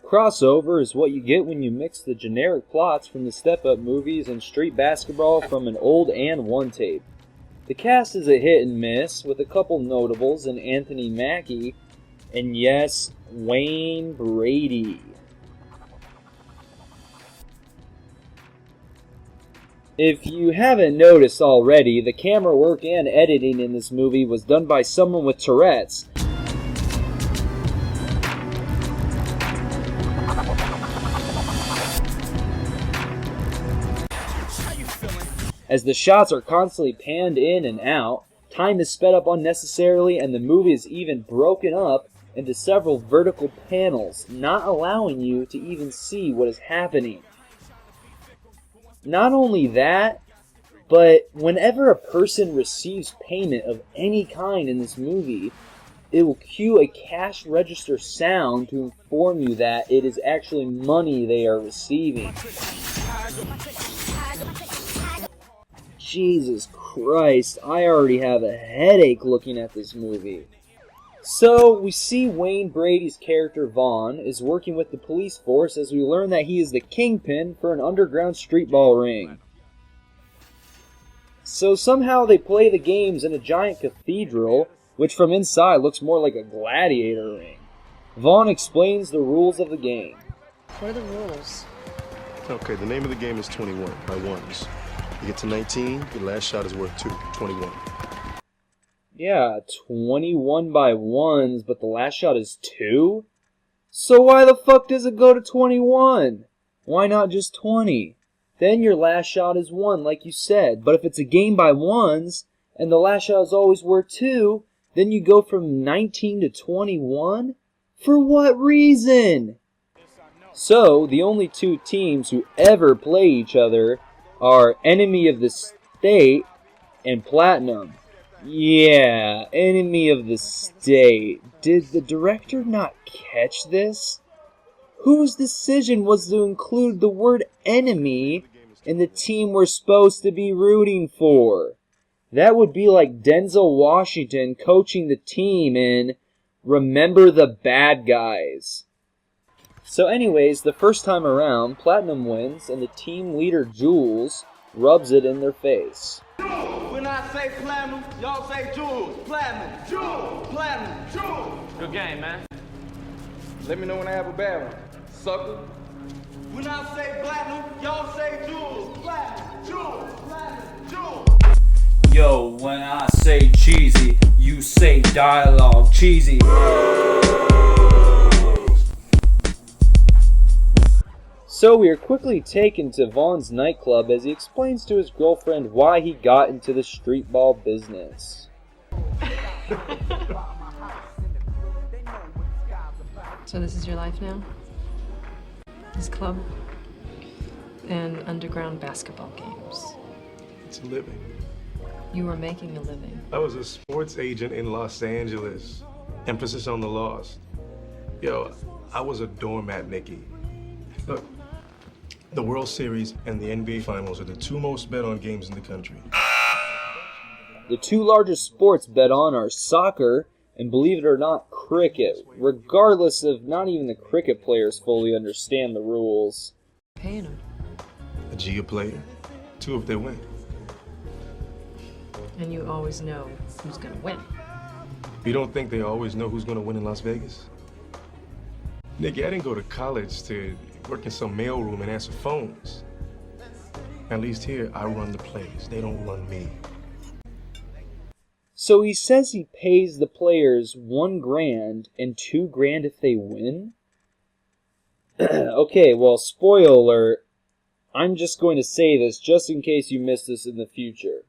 Crossover is what you get when you mix the generic plots from the Step Up movies and Street Basketball from an old and one tape. The cast is a hit and miss, with a couple notables in Anthony Mackie, and yes, Wayne Brady. If you haven't noticed already, the camera work and editing in this movie was done by someone with Tourette's. As the shots are constantly panned in and out, time is sped up unnecessarily, and the movie is even broken up into several vertical panels, not allowing you to even see what is happening. Not only that, but whenever a person receives payment of any kind in this movie, it will cue a cash register sound to inform you that it is actually money they are receiving. Jesus Christ, I already have a headache looking at this movie. So, we see Wayne Brady's character Vaughn is working with the police force as we learn that he is the kingpin for an underground streetball ring. So somehow they play the games in a giant cathedral, which from inside looks more like a gladiator ring. Vaughn explains the rules of the game. What are the rules? Okay, the name of the game is 21 by ones. You get to 19, your last shot is worth 2, 21. Yeah, 21 by ones, but the last shot is 2? So why the fuck does it go to 21? Why not just 20? Then your last shot is 1, like you said. But if it's a game by ones, and the last shot is always worth 2, then you go from 19 to 21? For what reason? So, the only two teams who ever play each other are Enemy of the State and Platinum. Yeah, Enemy of the State. Did the director not catch this? Whose decision was to include the word enemy in the team we're supposed to be rooting for? That would be like Denzel Washington coaching the team in Remember the Bad Guys. So anyways, the first time around, Platinum wins, and the team leader, Jules, rubs it in their face. When I say Platinum, y'all say Jules. Platinum, Jules, Platinum, Jules. Good game, man. Let me know when I have a bad one, sucker. When I say Platinum, y'all say Jules. Platinum, Jules, Platinum, Jules. Yo, when I say cheesy, you say dialogue cheesy. So we are quickly taken to Vaughn's nightclub as he explains to his girlfriend why he got into the streetball business. So this is your life now? This club? And underground basketball games. It's a living. You were making a living. I was a sports agent in Los Angeles. Emphasis on the lost. Yo, I was a doormat, Nikki. Look, the World Series and the NBA Finals are the two most bet on games in the country. The two largest sports bet on are soccer and, believe it or not, cricket, regardless of not even the cricket players fully understand the rules. Paying them. A G a player, 2 if they win. And you always know who's gonna win. You don't think they always know who's gonna win in Las Vegas? Nikki, I didn't go to college to work in some mailroom and answer phones. At least here, I run the plays. They don't run me. So he says he pays the players $1 grand and $2 grand if they win? Okay, well, spoiler alert. I'm just going to say this just in case you missed this in the future.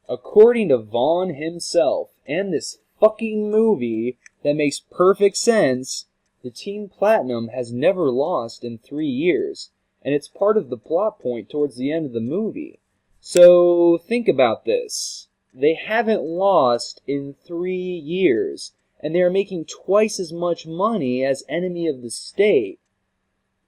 According to Vaughn himself, and this fucking movie that makes perfect sense, the Team Platinum has never lost in 3 years, and it's part of the plot point towards the end of the movie. So, think about this. They haven't lost in 3 years, and they are making twice as much money as Enemy of the State.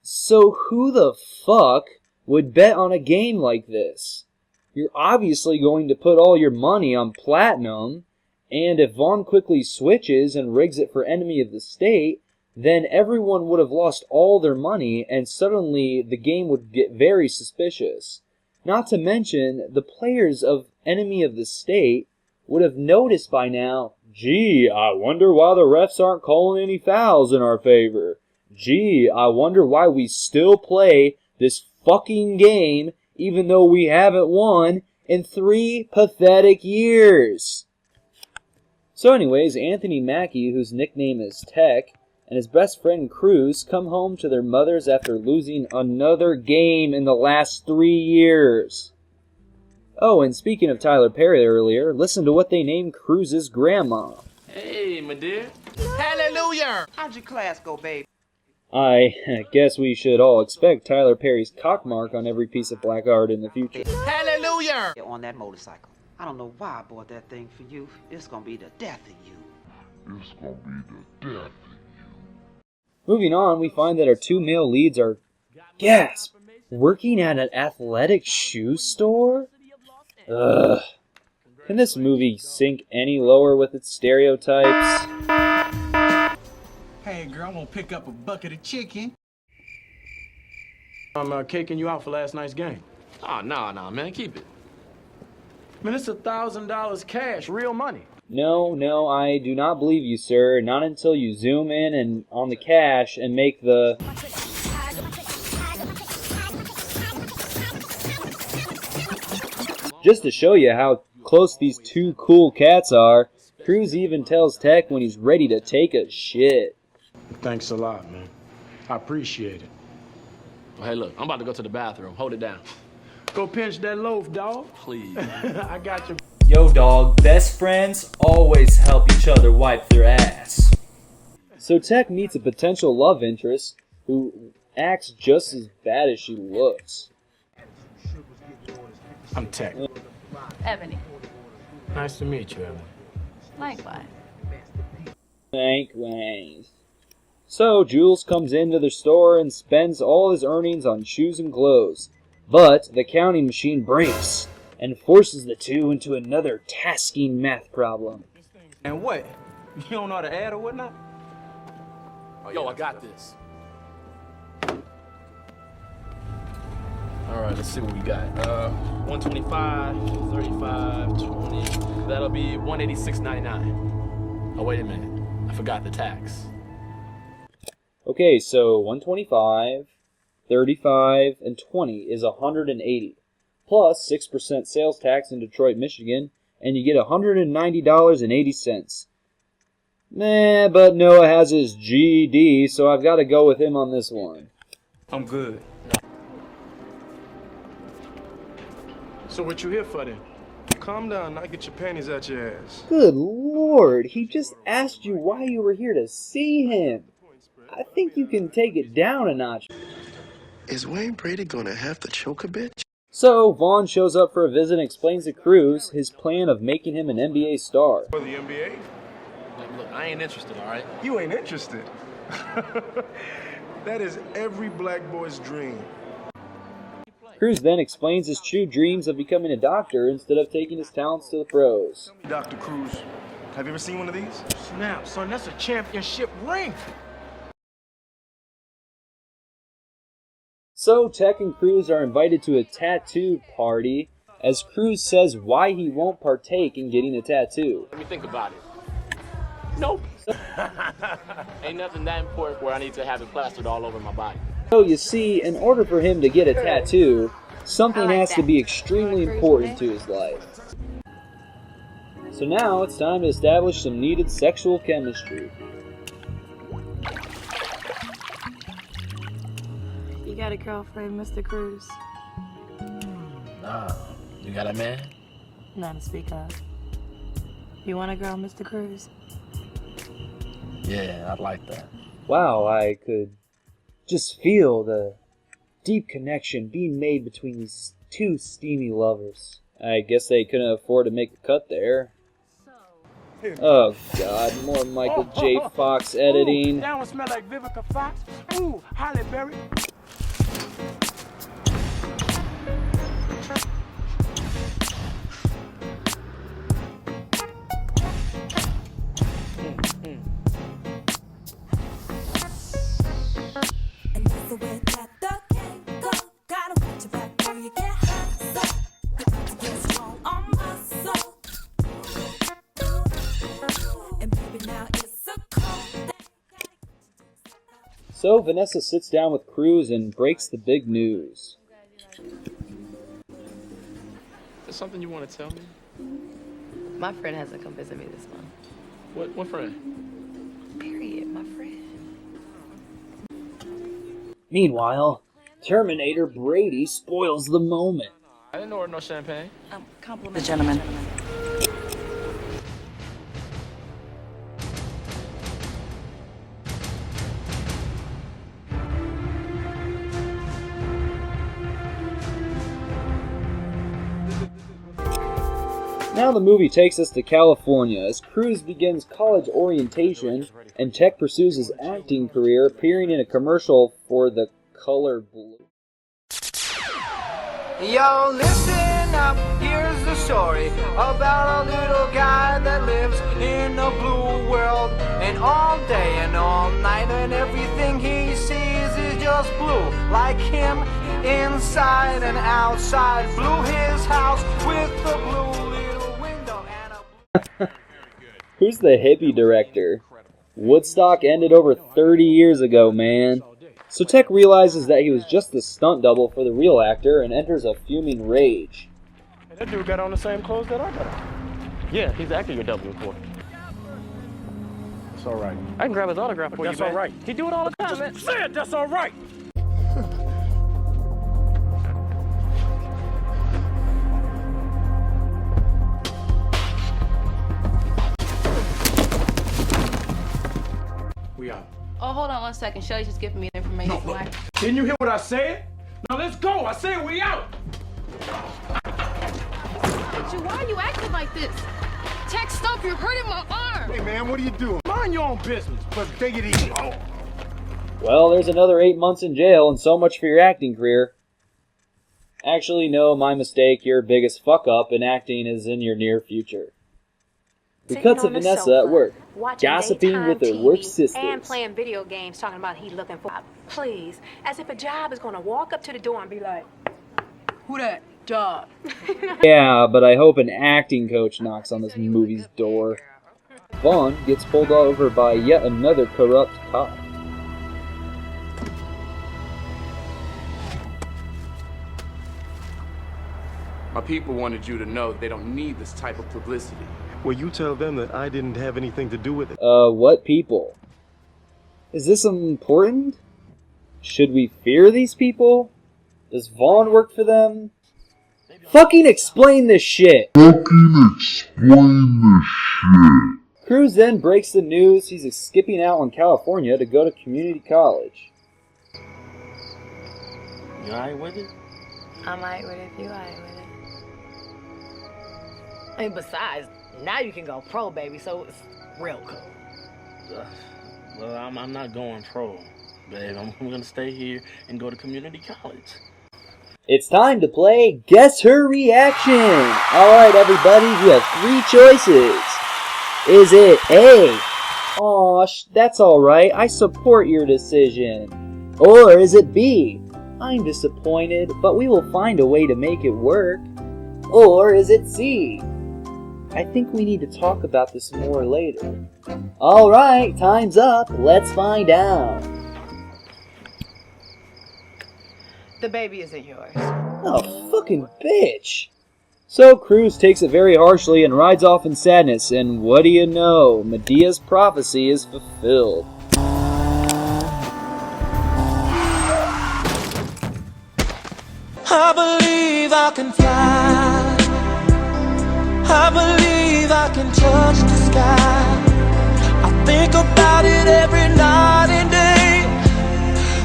So who the fuck would bet on a game like this? You're obviously going to put all your money on Platinum, and if Vaughn quickly switches and rigs it for Enemy of the State, then everyone would have lost all their money and suddenly the game would get very suspicious. Not to mention, the players of Enemy of the State would have noticed by now, gee, I wonder why the refs aren't calling any fouls in our favor. Gee, I wonder why we still play this fucking game even though we haven't won in 3 pathetic years. So anyways, Anthony Mackie, whose nickname is Tech, and his best friend Cruz come home to their mothers after losing another game in the last 3 years. Oh, and speaking of Tyler Perry earlier, listen to what they named Cruz's grandma. Hey, my dear. Hallelujah! How'd your class go, babe? I guess we should all expect Tyler Perry's cock mark on every piece of black art in the future. Hallelujah! On that motorcycle. I don't know why I bought that thing for you. It's gonna be the death of you. It's gonna be the death of you. Moving on, we find that our 2 male leads are, gasp, working at an athletic shoe store? Ugh. Can this movie sink any lower with its stereotypes? Hey girl, I'm gonna pick up a bucket of chicken. I'm caking you out for last night's game. Oh, nah, man, keep it. Man, it's $1,000 cash, real money. No, I do not believe you, sir. Not until you zoom in and on the cash and make the... Just to show you how close these 2 cool cats are, Cruz even tells Tech when he's ready to take a shit. Thanks a lot, man. I appreciate it. Well, hey, look, I'm about to go to the bathroom. Hold it down. Go pinch that loaf, dog. Please. I got you. Yo dog, best friends always help each other wipe their ass. So Tech meets a potential love interest who acts just as bad as she looks. I'm Tech. Ebony. Nice to meet you, Evan. Likewise. Thanks. So Jules comes into the store and spends all his earnings on shoes and clothes. But the counting machine breaks and forces the two into another tasking math problem. And what? You don't know how to add or whatnot? Yo, I got this. All right, let's see what we got. 125, 35, 20. That'll be 186.99. Oh, wait a minute. I forgot the tax. Okay, so 125, 35, and 20 is 180. Plus 6% sales tax in Detroit, Michigan, and you get $190.80. Nah, but Noah has his GED, so I've got to go with him on this one. I'm good. So what you here for then? Calm down, not get your panties out your ass. Good Lord, he just asked you why you were here to see him. I think you can take it down a notch. Is Wayne Brady gonna have to choke a bitch? So, Vaughn shows up for a visit and explains to Cruz his plan of making him an NBA star. For the NBA? Look, I ain't interested, all right? You ain't interested. That is every black boy's dream. Cruz then explains his true dreams of becoming a doctor instead of taking his talents to the pros. Dr. Cruz, have you ever seen one of these? Snap, son, that's a championship ring. So, Tech and Cruz are invited to a tattoo party, as Cruz says why he won't partake in getting a tattoo. Let me think about it. Nope. Ain't nothing that important where I need to have it plastered all over my body. So, you see, in order for him to get a tattoo, something has to be extremely important to his life. So now it's time to establish some needed sexual chemistry. You got a girlfriend, Mr. Cruz? Nah. You got a man? Not to speak of. You want a girl, Mr. Cruz? Yeah, I'd like that. Wow, I could just feel the deep connection being made between these two steamy lovers. I guess they couldn't afford to make a cut there. Oh God, more Michael J. Fox editing. Ooh, that one smell like Vivica Fox. Ooh, Halle Berry. So Vanessa sits down with Cruz and breaks the big news. Is something you want to tell me? My friend hasn't come visit me this month. What friend? Period, my friend. Meanwhile, Terminator Brady spoils the moment. I didn't order no champagne. Compliment the gentleman. Now the movie takes us to California as Cruz begins college orientation and Tech pursues his acting career, appearing in a commercial for the color blue. Yo, listen up, here's the story about a little guy that lives in a blue world. And all day and all night and everything he sees is just blue. Like him, inside and outside. Blew his house with the blue little window and a... Who's the hippie director? Woodstock ended over 30 years ago, man. So Tech realizes that he was just the stunt double for the real actor and enters a fuming rage. Hey, that dude got on the same clothes that I got on. Yeah, he's actually your double reporter. That's all right. I can grab his autograph for you, That's man. all right. He do it all the time, man. Say it, that's all right. We out. Oh, hold on 1 second. Shelly's just giving me information. No, look. Didn't you hear what I said? Now let's go. I said we out. Why are you acting like this? Tech, stop. You're hurting my arm. Hey, man, what are you doing? Mind your own business, but take it easy. Oh. Well, there's another 8 months in jail and so much for your acting career. Actually, no, my mistake. Your biggest fuck-up in acting is in your near future. We cut to Vanessa at work, gossiping with her work sisters. And playing video games, talking about he looking for... Please, as if a job is gonna walk up to the door and be like, Who that? Job. Yeah, but I hope an acting coach knocks on this movie's door. Vaughn gets pulled over by yet another corrupt cop. My people wanted you to know they don't need this type of publicity. Well, you tell them that I didn't have anything to do with it. What people? Is this important? Should we fear these people? Does Vaughn work for them? Fucking explain this shit! Cruz then breaks the news he's skipping out on California to go to community college. You alright with it? I'm alright with it if you alright with it. And besides, now you can go pro, baby, so it's real cool. Well, I'm not going pro, babe. I'm gonna stay here and go to community college. It's time to play Guess Her Reaction! Alright everybody, you have 3 choices. Is it A? Aw, that's alright, I support your decision. Or is it B? I'm disappointed, but we will find a way to make it work. Or is it C? I think we need to talk about this more later. Alright, time's up. Let's find out. The baby isn't yours. Oh, fucking bitch. So Cruz takes it very harshly and rides off in sadness, and what do you know? Medea's prophecy is fulfilled. I believe I can fly. I believe I can touch the sky. I think about it every night and day.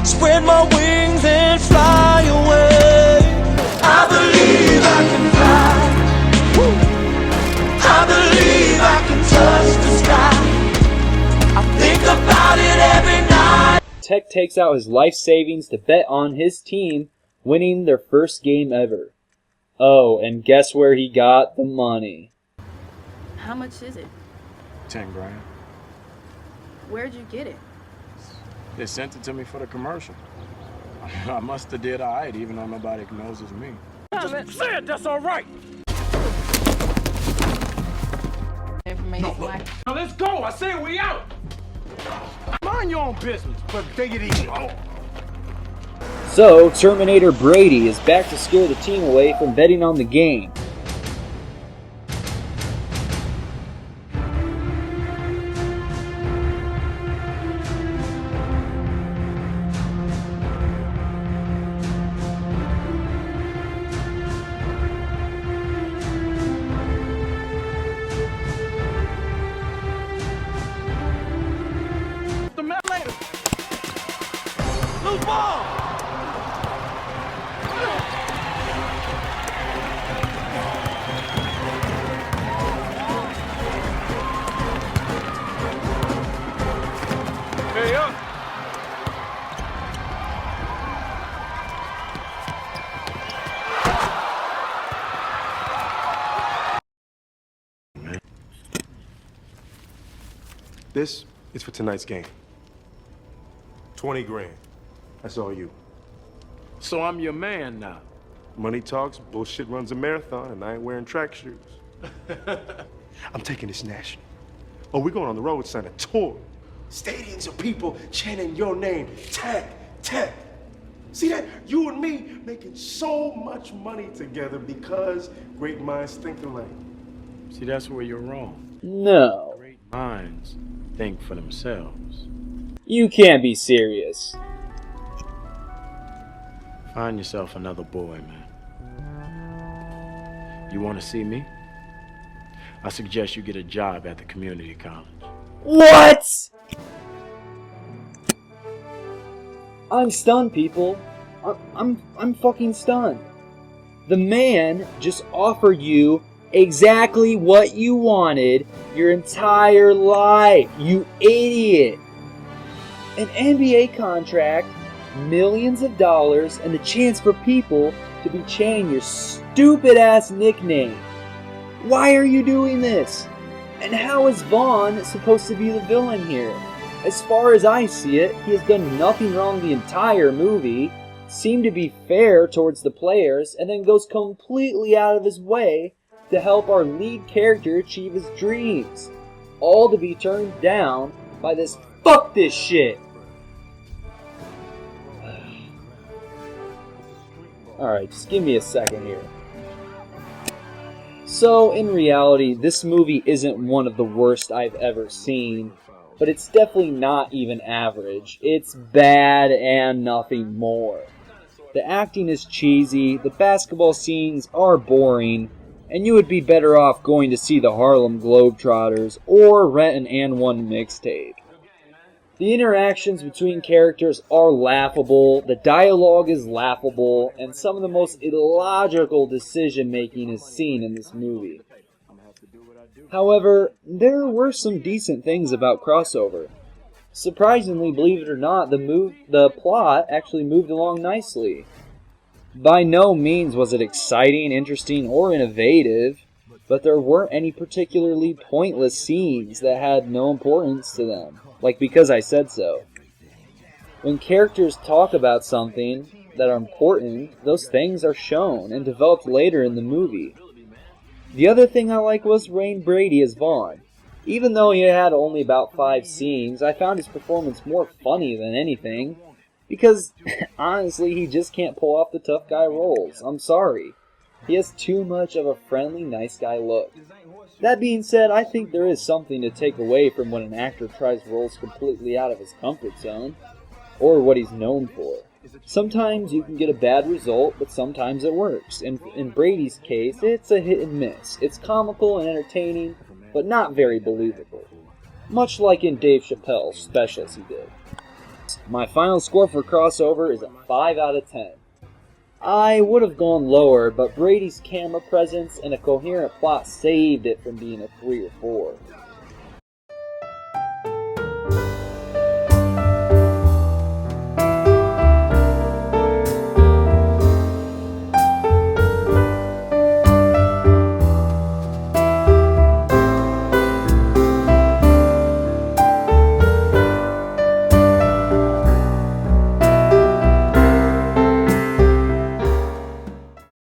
Spread my wings and fly away. I believe I can fly. I believe I can touch the sky. I think about it every night. Tech takes out his life savings to bet on his team winning their first game ever. Oh, and guess where he got the money? How much is it? 10 grand. Where'd you get it? They sent it to me for the commercial. I must have did alright, even though nobody knows it's me. Just say it, that's all right. Information. Now let's go. I said we out. Mind Mind your own business, but take it easy. So, Terminator Brady is back to scare the team away from betting on the game. The man later. Loose ball. Hey up. This is for tonight's game. 20 grand. That's all you. So I'm your man now. Money talks, bullshit runs a marathon, and I ain't wearing track shoes. I'm taking this national. Oh, we're going on the road, son, a tour. Stadiums of people chanting your name. Tech, tech. See that? You and me making so much money together because great minds think alike. See, that's where you're wrong. No. Great minds think for themselves. You can't be serious. Find yourself another boy, man. You want to see me? I suggest you get a job at the community college. What? I'm stunned, people. I'm fucking stunned. The man just offered you exactly what you wanted your entire life, you idiot. An NBA contract, millions of dollars, and the chance for people to be chanting your stupid ass nickname. Why are you doing this? And how is Vaughn supposed to be the villain here? As far as I see it, he has done nothing wrong the entire movie, seemed to be fair towards the players, and then goes completely out of his way to help our lead character achieve his dreams. All to be turned down by this fuck this shit. Alright, just give me a second here. So, in reality, this movie isn't one of the worst I've ever seen, but it's definitely not even average. It's bad and nothing more. The acting is cheesy, the basketball scenes are boring, and you would be better off going to see the Harlem Globetrotters or rent an And One mixtape. The interactions between characters are laughable, the dialogue is laughable, and some of the most illogical decision-making is seen in this movie. However, there were some decent things about Crossover. Surprisingly, believe it or not, the plot actually moved along nicely. By no means was it exciting, interesting, or innovative, but there weren't any particularly pointless scenes that had no importance to them. Like Because I Said So. When characters talk about something that are important, those things are shown and developed later in the movie. The other thing I like was Wayne Brady as Vaughn. Even though he had only about 5 scenes, I found his performance more funny than anything. Because, honestly, he just can't pull off the tough guy roles. I'm sorry. He has too much of a friendly, nice guy look. That being said, I think there is something to take away from when an actor tries roles completely out of his comfort zone, or what he's known for. Sometimes you can get a bad result, but sometimes it works. And in Brady's case, it's a hit and miss. It's comical and entertaining, but not very believable. Much like in Dave Chappelle's specials he did. My final score for Crossover is a 5 out of 10. I would have gone lower, but Brady's camera presence and a coherent plot saved it from being a 3 or 4.